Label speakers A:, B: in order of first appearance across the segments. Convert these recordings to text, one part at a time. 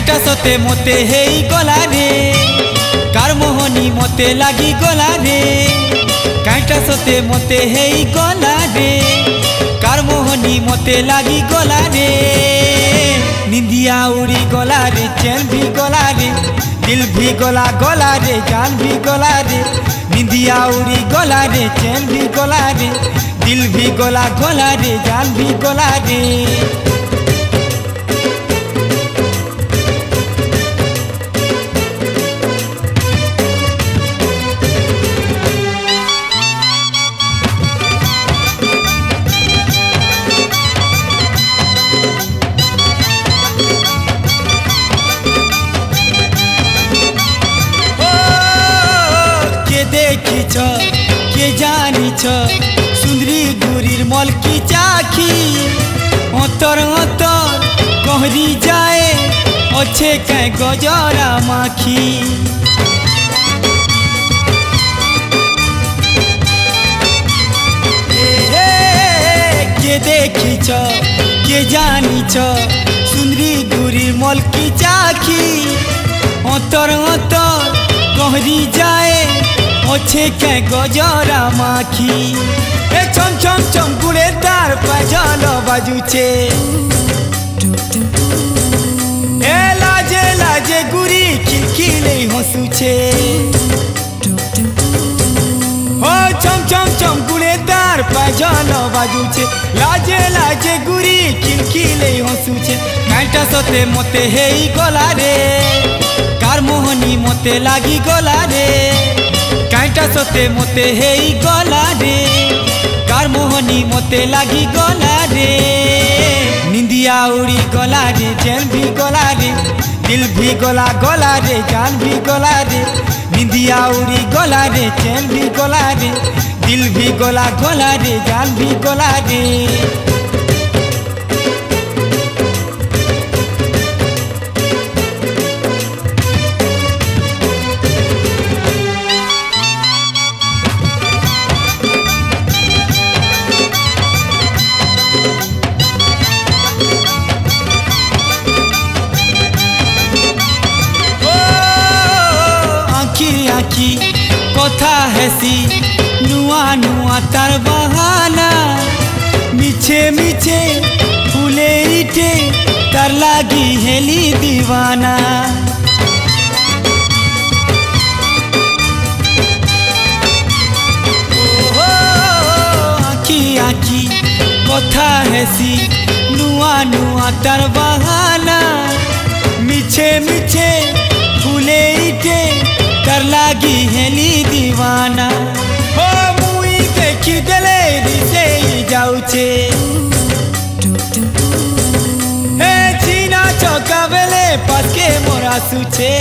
A: कांटा सते मते हेई गला रे कार मोहनी मते लागी गला रे कांटा सते मते हेई गला रे कार मोहनी मते लागी गला रे निंदिया उड़ी गला रे चैन भी गला रे दिल भी गला गला रे जान भी गला रे निंदिया उड़ी गला रे चैन भी गला रे दिल भी गला गला रे जान भी गला रे देखिछ के जानिछ सुंदरी गुरीर मलकी चाखी अंतर अंतर कहरी जाए अच्छे कहीं गजरा माखी के देखिछ के जानिछ सुंदरी गुरीर मलकी चाखी अंतर अंतर कहरी जाए अच्छे के गजरा माखी ए छम छम छम गुड़े तार पाजल बाजुचे ए लाजे लाजे गुरी खिलखिले हंसुचे ओ छम छम छम गुड़े तार पाजल बाजुचे लाजे लाजे गुरी खिलखिले हंसुचे कांटा सते मते हेई गला रे कार मोहनी मते लागी गला रे कांटा सते मते हेई गला रे कार मोहनी मते लागी गला रे निंदिया उड़ी गला रे चैन भी गला रे दिल भी गला गला रे जान भी गला रे निंदिया उड़ी गला रे चैन भी गला रे दिल भी गला गला रे जान भी गला रे कथा हेसी नुआ नुआ तार बहाना मिछे मिछे फूले इठे तार लागी हेली दीवाना आखी आखी कथा हेसी नुआ नुआ तार बहाना मिछे मिछे फूले इठे कर लागी हेली दीवाना हो मुई देखी देले दिसे जाउछे हे चीना चौका बेले पाके मोरा सुछे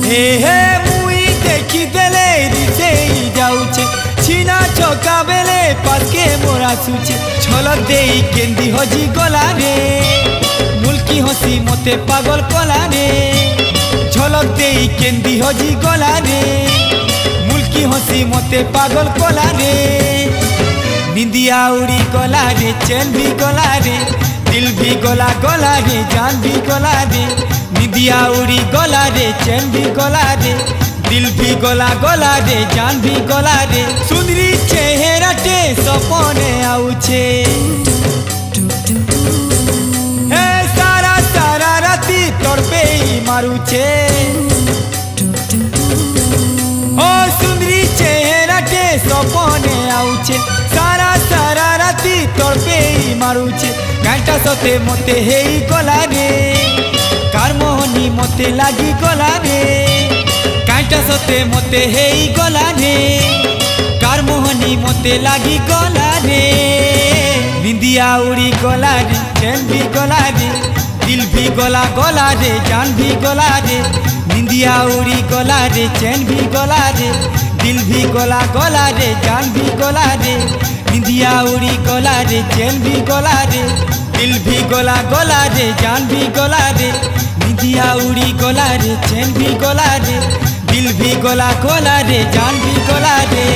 A: हे मुई देखी देले दिसे जाउछे चीना चौका बेले पाके मोरा सुछे छलक देई केंदी हजी गला रे मुल्की हसी मते पागल कला रे झलक देई केंदी हजी गला रे मुल्की हसी मते पागल कला रे निंदिया उड़ी गला रे चैन भी गला रे दिल भी गला गला रे जान भी गला रे निंदिया उड़ी गला रे चैन भी गला रे दिल भी गला गला रे जान भी गला रे सुंदरी चेहराटे सपने आउछे हे सारा सारा राती तड़पे मारुचे ओ सुंदरी चेहराटे सपने आउछे सारा सारा राती तड़पे मारुचे कांटा सते मते हेई गला रे कार मोहनी मते लागी गला रे कांटा सते मते हेई गला रे कार मोहनी मते लागी गला रे निंदिया उड़ी गला रे चैन भी गला रे दिल भी गला गला रे जान भी गला रे निंदिया उड़ी गला रे चैन भी गला रे दिल भी गला गला रे जान भी गला रे निंदिया उड़ी गला रे चैन भी गला रे दिल भी गला गला रे जान भी गला रे निंदिया उड़ी गला रे चैन भी गला रे दिल भी गला गला रे जान भी गला रे।